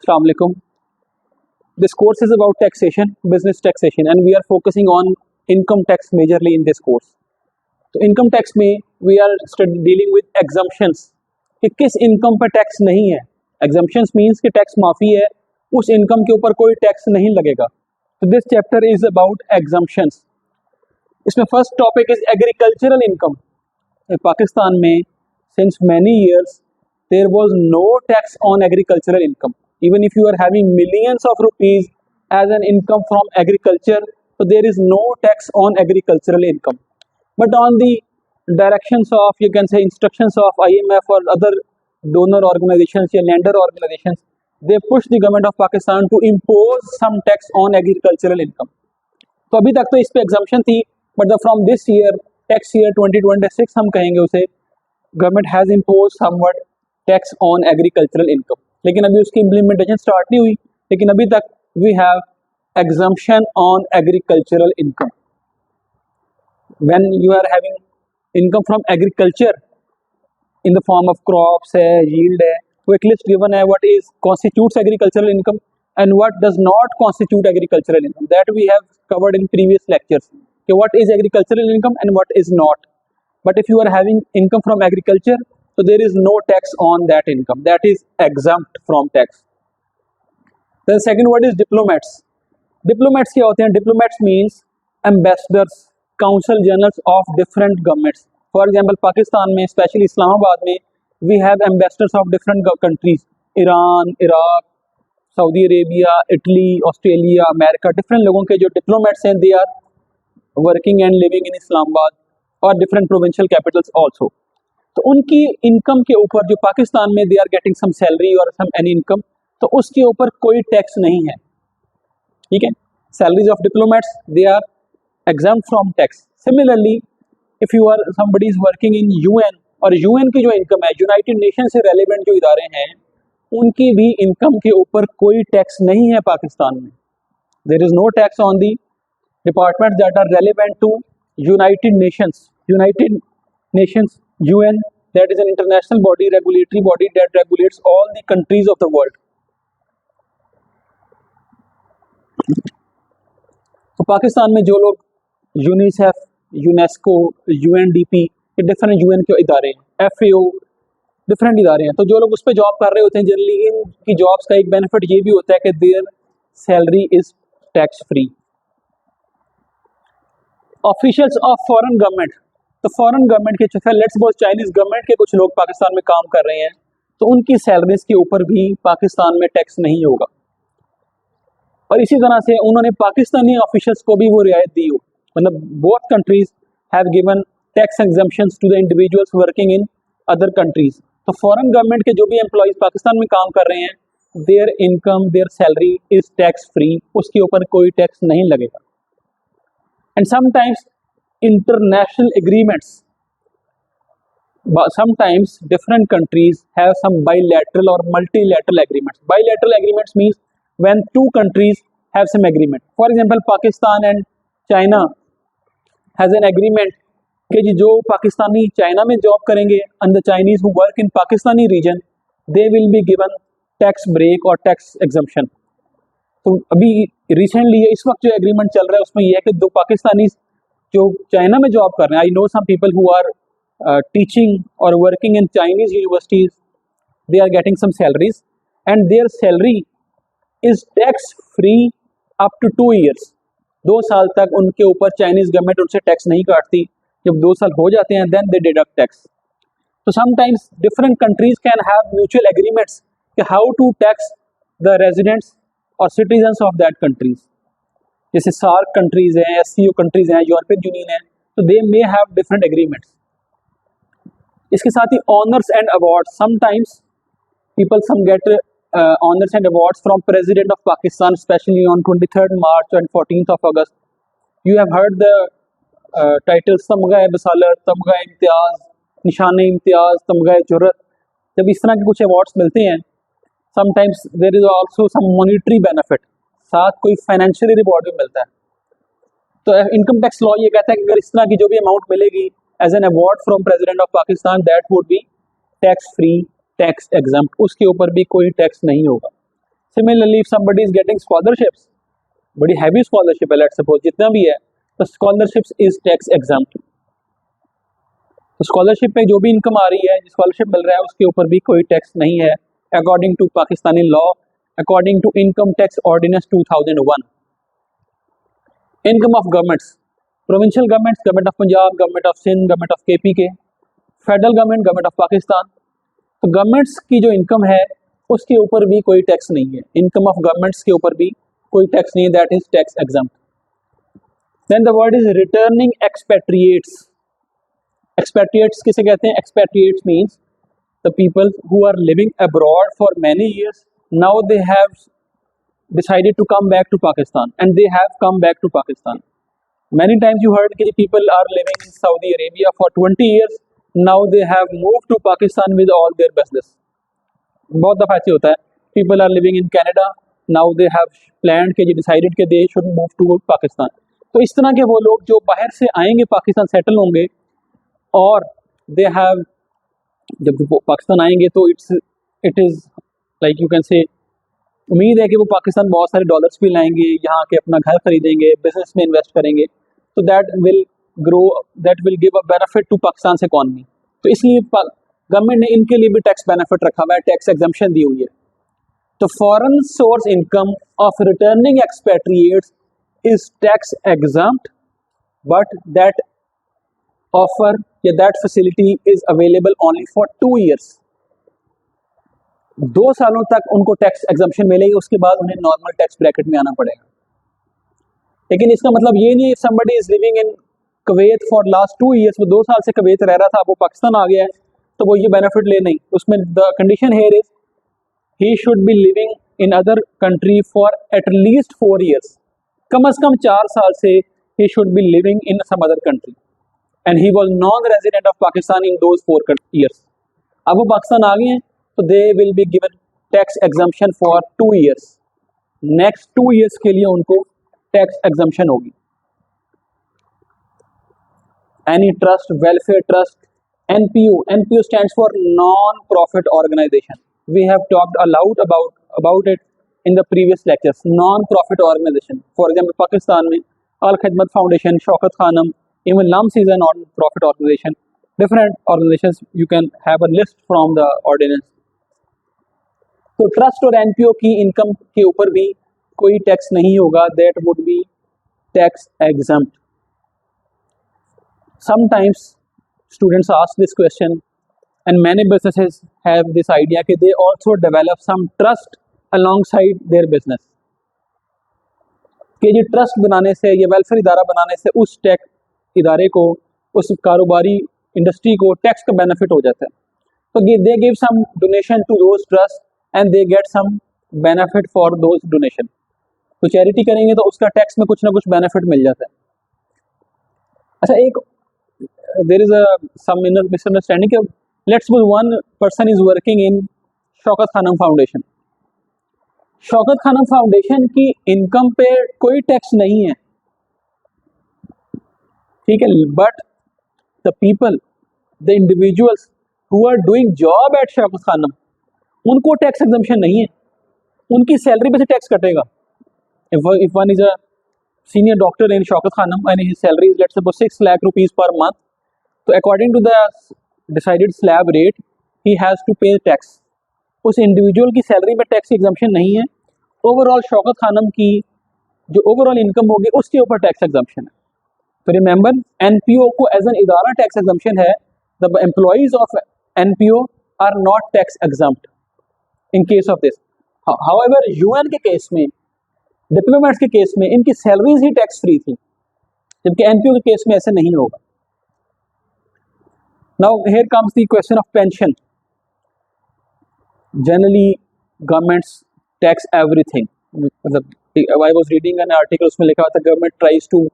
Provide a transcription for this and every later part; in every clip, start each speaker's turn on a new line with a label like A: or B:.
A: Assalamu alaikum. This course is about taxation, business taxation, and we are focusing on income tax majorly in this course. तो income tax में we are dealing with exemptions कि किस income पर tax नहीं है. Exemptions means कि tax माफ़ी है, उस इनकम के ऊपर कोई टैक्स नहीं लगेगा. तो this chapter is about exemptions. इसमें first topic is agricultural income. Pakistan में since many years there was no tax on agricultural income. Even if you are having millions of rupees as an income from agriculture, so there is no tax on agricultural income. But on the directions of, you can say, instructions of IMF or other donor organizations or lender organizations, they push the government of Pakistan to impose some tax on agricultural income. तो अभी तक तो इस पे exemption थी, but from this year, tax year 2026 हम कहेंगे उसे, government has imposed somewhat tax on agricultural income. लेकिन अभी उसकी इम्प्लीमेंटेशन स्टार्ट नहीं हुई, लेकिन अभी तक we have exemption on agricultural income. When you are having income from agriculture in the form of crops है, यील्ड है, वो एक लिस्ट गिवन है what is constitutes agricultural income and what does not constitute agricultural income. That we have covered in previous lectures कि what is agricultural income and what is not. But if you are having income from agriculture, so there is no tax on that income, that is exempt from tax. The second word is diplomats. Diplomats क्या होते हैं? Diplomats means ambassadors, consul generals of different governments. For example, Pakistan में, especially Islamabad में, we have ambassadors of different countries. Iran, Iraq, Saudi Arabia, Italy, Australia, America, different लोगों के जो diplomats हैं, they are working and living in Islamabad or different provincial capitals also. तो उनकी income के ऊपर जो पाकिस्तान में they are getting some salary और सम एनी इनकम, तो उसके ऊपर कोई टैक्स नहीं है. ठीक है, salaries of diplomats they are exempt from tax. Similarly if you are somebody is working in UN, और यूएन की जो इनकम है, यूनाइटेड नेशन से रेलिवेंट जो इदारे हैं, उनकी भी इनकम के ऊपर कोई टैक्स नहीं है पाकिस्तान में. There is no tax on the department that are relevant to United Nations. United Nations, UN, that is an international body, regulatory body that regulates all the countries of the world. तो पाकिस्तान में जो लोग UNICEF, UNESCO, UNDP, ये different UN के इदारे हैं, FAO, different इदारे हैं. तो जो लोग उस पर जॉब कर रहे होते हैं, जनरली इनकी जॉब्स का एक बेनिफिट ये भी होता है कि there salary is tax free. Officials of foreign government, तो फॉरेन गवर्नमेंट के, चाहे लेट्स सपोज चाइनीज गवर्नमेंट के कुछ लोग पाकिस्तान में काम कर रहे हैं, तो उनकी सैलरीज के ऊपर भी पाकिस्तान में टैक्स नहीं होगा. और इसी तरह से उन्होंने पाकिस्तानी ऑफिशियल्स को भी वो रियायत दी हो. मतलब both countries have given tax exemptions to the individuals working in other countries. तो फॉरेन गवर्नमेंट के जो भी एम्प्लॉयज पाकिस्तान में काम कर रहे हैं, there income, there salary is tax free, उसके ऊपर कोई टैक्स नहीं लगेगा. And sometimes international agreements, sometimes different countries have some bilateral or multilateral agreements. Bilateral agreements means when two countries have some agreement. For example, Pakistan and China has an agreement कि जो Pakistani China में job करेंगे and the Chinese who work in Pakistani region, they will be given tax break or tax exemption. तो अभी recently इस वक्त जो agreement चल रहा है उसमें यह है कि दो पाकिस्तानी जो चाइना में जॉब कर रहे हैं, I know some people who are teaching और working in Chinese universities, they are getting some salaries and their salary is tax free up to 2 years. 2 साल तक उनके ऊपर चाइनीज गवर्नमेंट उनसे टैक्स नहीं काटती. जब 2 साल हो जाते हैं देन दे डिडक्ट टैक्स. तो sometimes different countries can have mutual agreements कि how to tax the residents और सिटीजन्स ऑफ दैट कंट्रीज. जैसे सार्क कंट्रीज हैं, SCO कंट्रीज हैं, यूरोपियन यूनियन है, तो they may have different agreements. इसके साथ ही honours and awards, sometimes people some get honours and awards from president of Pakistan, specially on 23rd March and 14th of August. You have heard the titles तमगा बसालत, तमगा इम्तियाज़, निशान इम्तियाज़, तमगा जुर्रत. जब इस तरह के कुछ अवार्ड्स मिलते हैं, sometimes there is also some monetary benefit, साथ कोई फाइनेंशियली रिवॉर्ड भी मिलता है. तो इनकम टैक्स लॉ ये कहता है कि अगर इस तरह की जो भी अमाउंट मिलेगी as an award from president of Pakistan, that would be tax free, tax exempt, उसके ऊपर भी कोई टैक्स नहीं होगा. Similarly, if somebody is getting scholarships, बड़ी हैवी स्कॉलरशिप है, लेट्स सपोज जितना भी है, तो स्कॉलरशिप्स इज टैक्स एग्जम्प्ट। तो स्कॉलरशिप पे जो भी इनकम आ रही है, स्कॉलरशिप मिल रहा है, उसके ऊपर भी कोई टैक्स नहीं है according to Pakistani law, according to income tax ordinance 2001। Income of governments, provincial governments, government of Punjab, government of Sindh, government of KP के, federal government, government of Pakistan. तो गवर्नमेंट्स की जो इनकम है उसके ऊपर भी कोई टैक्स नहीं है, इनकम ऑफ गवर्नमेंट्स के ऊपर भी कोई टैक्स नहीं है, that is tax exempt. Then the word is returning expatriates. Expatriates किसे कहते हैं? Expatriates means the people who are living abroad for many years, now they have decided to come back to Pakistan and they have come back to Pakistan. Many times you heard that people are living in Saudi Arabia for 20 years, now they have moved to Pakistan with all their business. बहुत दफ़ा ऐसे होता है, people are living in Canada, now they have planned कि decided कि they should move to Pakistan. तो इस तरह के वो लोग जो बाहर से आएंगे पाकिस्तान सेटल होंगे और they have, जब वो पाकिस्तान आएंगे तो it is like you can say, उम्मीद है कि वो पाकिस्तान बहुत सारे डॉलर्स भी लाएंगे, यहाँ के अपना घर खरीदेंगे, बिजनेस में इन्वेस्ट करेंगे, तो that will grow, that will give a benefit to Pakistan economy. तो इसलिए गवर्नमेंट ने इनके लिए भी टैक्स बेनिफिट रखा हुआ है, टैक्स एग्जम्पशन दी हुई है। तो foreign source income of returning expatriates is tax exempt, but that offer या that facility is available only for 2 years। 2 सालों तक उनको टैक्स एग्जम्पशन मिलेगी, उसके बाद उन्हें नॉर्मल टैक्स ब्रैकेट में आना पड़ेगा। लेकिन इसका मतलब ये नहीं, somebody is living in Kuwait for last 2 years, वो 2 साल से कुवैत रह रहा था, वो पाकिस्तान आ गया है तो वो ये बेनिफिट ले नहीं। उसमें the condition here is he should be living in other country for at least 4 years, कम अज कम 4 साल से he should be living in some other country and he was non resident of Pakistan in those 4 years। अब वो पाकिस्तान आ गए हैं तो they will be given tax exemption for 2 years। Next 2 years के लिए उनको टैक्स एग्जम्पशन होगी। Any trust, welfare trust, NPO, NPO stands for non profit organization. We have talked aloud about it in the previous lectures. Non profit organization, for example Pakistan में Al Khidmat Foundation, Shaukat Khanum, even LUMS is an non profit organization. Different organizations you can have a list from the ordinance. तो trust और NPO की income के ऊपर भी कोई tax नहीं होगा, that would be tax exempt. Sometimes students ask this question and many businesses have this idea कि they also develop some trust alongside their business, कि ये ट्रस्ट बनाने से, ये वेलफेयर इदारा बनाने से उस टैक्स इदारे को, उस कारोबारी इंडस्ट्री को टैक्स का बेनिफिट हो जाता है। तो they give some donation to those trust and they get some benefit for those donation. तो चैरिटी करेंगे तो उसका टैक्स में कुछ ना कुछ बेनिफिट मिल जाता है। अच्छा, एक there is a some misunderstanding कि let's suppose one person is working in Shaukat Khanum Foundation. Shaukat Khanum Foundation की इनकम पे कोई टैक्स नहीं है, ठीक है, but the people, the individuals who are doing job at Shaukat Khanum, उनको टैक्स एग्जम्पशन नहीं है, उनकी सैलरी पे से टैक्स कटेगा। If one is a senior doctor in Shaukat Khanum and his salary is let's suppose 6 lakh rupees per month, तो according to the decided slab rate he has to pay tax. उस individual की salary में tax exemption नहीं है, overall Shaukat Khanam की जो overall income होगी उसके ऊपर टैक्स एग्जम्पशन है। तो रिमेंबर, एनपीओ को एज एन इदारा टैक्स एग्जम्पशन है, the employees of NPO are not tax exempt in case of this. However UN के केस में, डिप्लोमेट्स के केस में इनकी सैलरीज ही टैक्स फ्री थी, जबकि एनपीओ के केस में ऐसे नहीं होगा। Now here comes the question of pension. Generally governments tax everything, मतलब I was reading an article, उसमें लिखा हुआ था government tries to,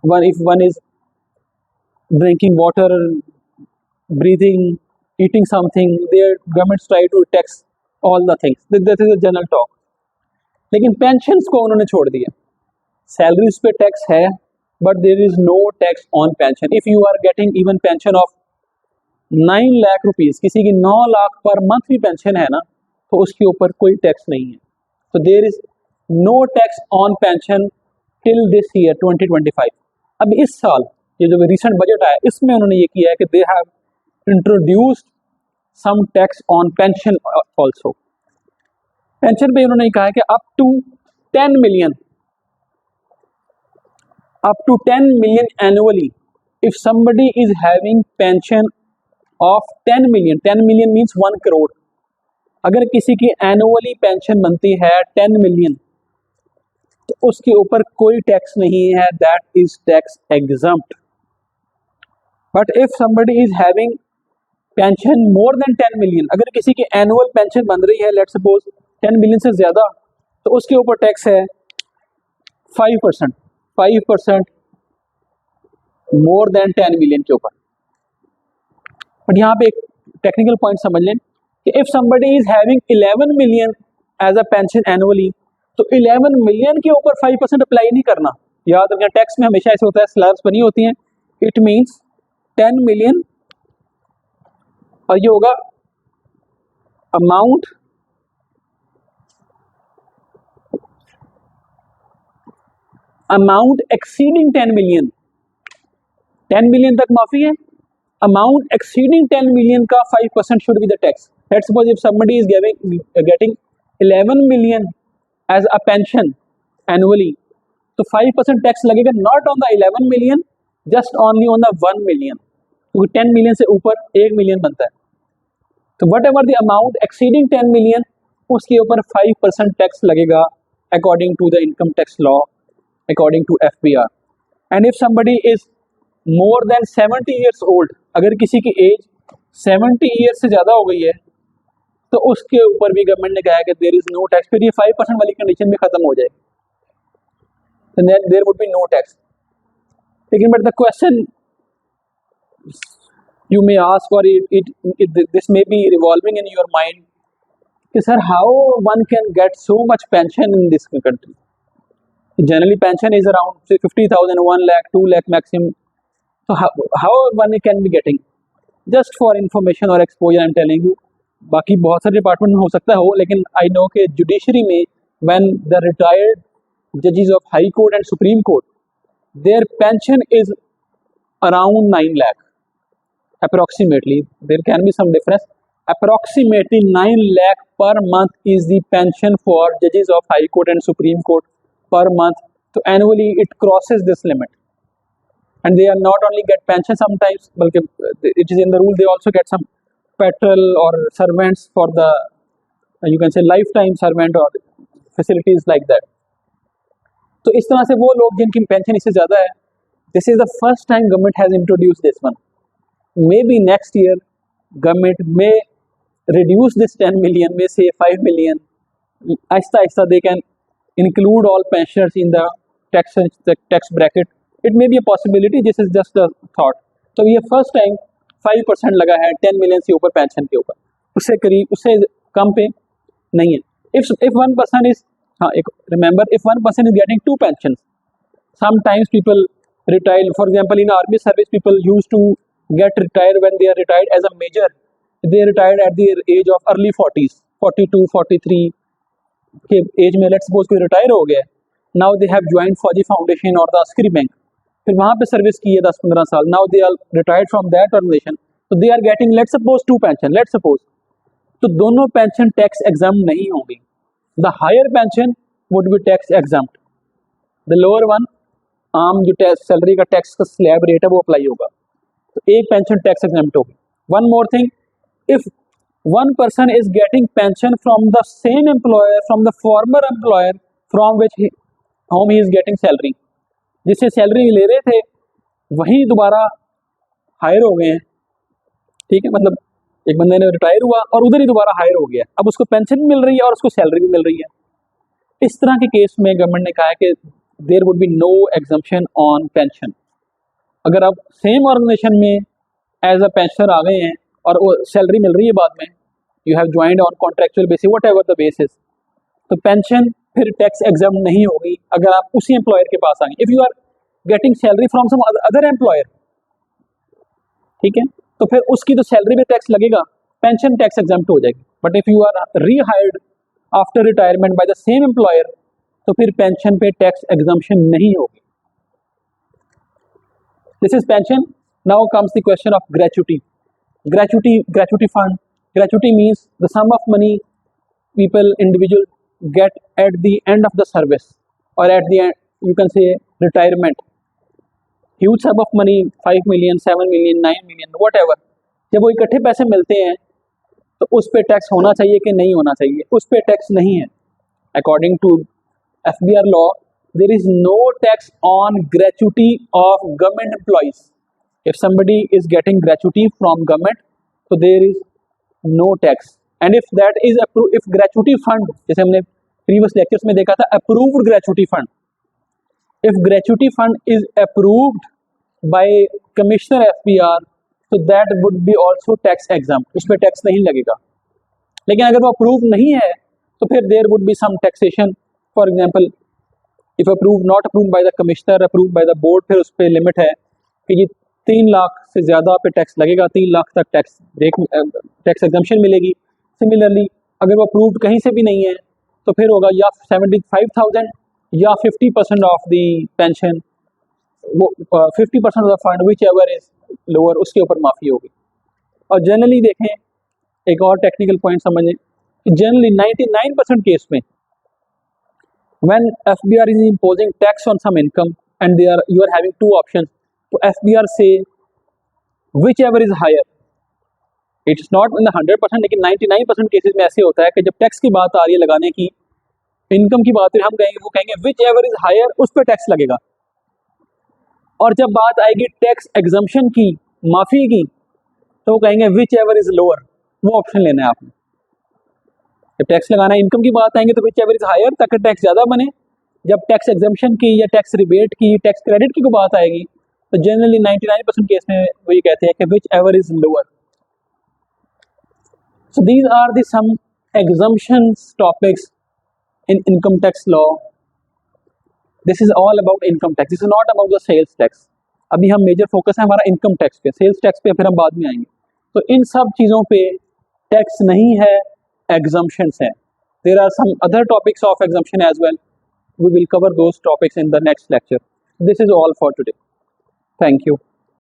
A: if one is drinking water, breathing, eating something, their governments try to tax all the things. This is a general talk. लेकिन pensions को उन्होंने छोड़ दिया। सैलरीज पे टैक्स है, but there is no tax on pension. If you are getting even pension of 9 lakh rupees, किसी की 9 lakh per month भी पेंशन है ना, तो उसके ऊपर कोई टैक्स नहीं है। तो there is no tax on pension till this year 2025। अब इस साल ये जो रिसेंट बजट आया इसमें उन्होंने ये किया है कि they have introduced some tax on pension also. Pension पे उन्होंने कहा है कि up to 10 million annually if somebody is having pension of 10 million, 10 million means 1 crore, अगर किसी की एनुअली पेंशन बनती है 10 मिलियन तो उसके ऊपर कोई टैक्स नहीं है, that is tax exempt. But if somebody is having pension more than 10 million, अगर किसी की एनुअल पेंशन बन रही है लेट सपोज 10 मिलियन से ज्यादा, तो उसके ऊपर टैक्स है 5%, 5% मोर देन 10 मिलियन के ऊपर। बट यहाँ पे एक टेक्निकल पॉइंट समझ लें कि if somebody is having 11 million as a pension annually, तो 11 मिलियन के ऊपर 5% अप्लाई नहीं करना। याद रखना टैक्स में हमेशा ऐसे होता है, स्लैब्स बनी होती हैं। इट मीन्स 10 मिलियन और ये होगा अमाउंट एक्सीडिंग 10 मिलियन, 10 मिलियन तक माफी है, अमाउंट एक्सीडिंग 10 मिलियन का 5% should be the tax. Let's suppose if somebody is getting 11 million as a pension annually, तो 5% टैक्स लगेगा not on the 11 million, just only on the 1 million, क्योंकि 10 million से ऊपर 1 million बनता है। तो whatever the amount exceeding 10 million उसके ऊपर 5% टैक्स लगेगा according to the income tax law, according to FBR। And if somebody is more than 70 years old, अगर किसी की एज 70 ईयर्स से ज़्यादा हो गई है तो उसके ऊपर भी गवर्नमेंट ने कहा है कि देयर इज नो टैक्स, फिर ये 5% वाली कंडीशन भी खत्म हो जाएगी, तो there would be no tax. लेकिन but the question you may ask और this may be revolving in your mind कि sir how one can get so much pension in this country. Generally pension is around 50,000, 1 lakh, 2 lakh maximum. So how one can be getting, just for information और exposure I'm telling you। बाकी बहुत सारे department में हो सकता हो, लेकिन I know कि जुडिशरी में when the retired judges of High Court and Supreme Court, their pension is around 9 lakh approximately, there can be some difference, approximately 9 lakh per month is the pension for judges of High Court and Supreme Court per month। So annually it crosses this limit, and they are not only get pension sometimes, but it is in the rule they also get some petrol or servants for the you can say lifetime servant or facilities like that। तो इस तरह से वो लोग जिनकी pension इससे ज़्यादा है, this is the first time government has introduce this one. May be next year government में रिड्यूस दिस 10 मिलियन में से 5 million, Aahista Aahista they can include all pensioners in the tax bracket. It may be a possibility, this is just a thought. तो ये first time 5% लगा है 10 million से ऊपर pension के ऊपर, उससे करीब उससे कम पे नहीं है। If one person is remember if one person is getting 2 pensions, sometimes people retire, for example in army service people used to get retired when they are retired as a major, they retired at the age of early 40s, 42 43 के as में। Let's suppose कोई retire हो गया, now they have joined Fauji Foundation और the Askari Bank, फिर वहाँ पे service की है 10-15 साल, now they are retired from that organisation, तो they are getting let's suppose 2 pension, let's suppose, तो दोनों पेंशन टैक्स एग्जाम नहीं होंगी। The higher pension would be tax exempt, the lower one आम जो टैक्स सैलरी का टैक्स का slab rate है वो अप्लाई होगा, तो एक पेंशन टैक्स एग्जाम्प्ट होगी। One more thing, if one person is getting pension from the same employer, from the former employer from which whom he is getting salary, जिससे salary ले रहे थे वही दोबारा हायर हो गए हैं, ठीक है, मतलब एक बंदे ने रिटायर हुआ और उधर ही दोबारा हायर हो गया, अब उसको पेंशन भी मिल रही है और उसको सैलरी भी मिल रही है। इस तरह के केस में गवर्नमेंट ने कहा है कि there would be no exemption on pension. अगर आप सेम ऑर्गेनाइजेशन में एज अ पेंशनर आ गए हैं और वो सैलरी मिल रही है बाद में, you have joined on contractual basis whatever the basis, तो पेंशन फिर टैक्स एग्जाम नहीं होगी अगर आप उसी एम्प्लॉयर के पास आएंगे। If you are getting salary from some other employer, ठीक है, तो फिर उसकी तो सैलरी में टैक्स लगेगा, पेंशन टैक्स एग्जाम्प्ट हो जाएगी। But if you are rehired after retirement by the same employer तो फिर पेंशन पे टैक्स एग्जाम्पशन नहीं होगी। This is pension. Now comes the question of gratuity. Gratuity fund, gratuity means the sum of money people individual get at the end of the service or at the end you can say retirement, huge sum of money 5 million 7 million 9 million whatever, जब वो इकट्ठे पैसे मिलते हैं तो उस पे tax होना चाहिए कि नहीं होना चाहिए? उस पे टैक्स नहीं है। According to FBR law there is no tax on gratuity of government employees. If somebody is getting gratuity from government so there is no tax. And if that is approved, if gratuity fund, जैसे हमने previous lectures में देखा था approved gratuity fund, if gratuity fund is approved by commissioner FBR so that would be also tax exempt, उसमें tax नहीं लगेगा। लेकिन अगर वो अप्रूव नहीं है तो फिर there would be some taxation. For example, if approved not approved by the commissioner, approved by the board, फिर उस पर लिमिट है कि ये 3 लाख से ज़्यादा पे टैक्स लगेगा, 3 लाख तक टैक्स एग्जम्पशन मिलेगी। सिमिलरली अगर वो अप्रूव्ड कहीं से भी नहीं है तो फिर होगा या 75,000 या 50% ऑफ द पेंशन, वो 50% of the fund whichever is lower, उसके ऊपर माफ़ी होगी। और जनरली देखें, एक और टेक्निकल पॉइंट समझें, जनरली 99% केस में when FBR is imposing tax on some income and they are you are having 2 option, तो FBR से whichever is higher, it's not in the 100% लेकिन 99% केसेस में ऐसे होता है कि जब टैक्स की बात आ रही है लगाने की, इनकम की बात है, हम कहेंगे, वो कहेंगे विच एवर इज हायर, उस पर टैक्स लगेगा। और जब बात आएगी टैक्स एग्जम्पशन की, माफ़ी की, तो वो कहेंगे विच एवर इज लोअर, वो ऑप्शन लेना है आपने। जब टैक्स लगाना है इनकम की बात आएंगे तो विच एवर इज हायर ताकि टैक्स ज़्यादा बने। जब टैक्स एग्जम्पशन की या टैक्स रिबेट की, टैक्स क्रेडिट की कोई बात आएगी तो जनरली 99% केस में वो ये कहते हैं कि which ever is lower. So these are the some exemptions topics in income tax law. This is all about income tax. This is not about the sales tax. अभी हम मेजर फोकस है हमारा इनकम टैक्स पे, sales tax पे फिर हम बाद में आएंगे। तो इन सब चीज़ों पे टैक्स नहीं है, exemptions हैं। There are some other topics of exemption as well. We will cover those topics in the next lecture. This is all for today. Thank you.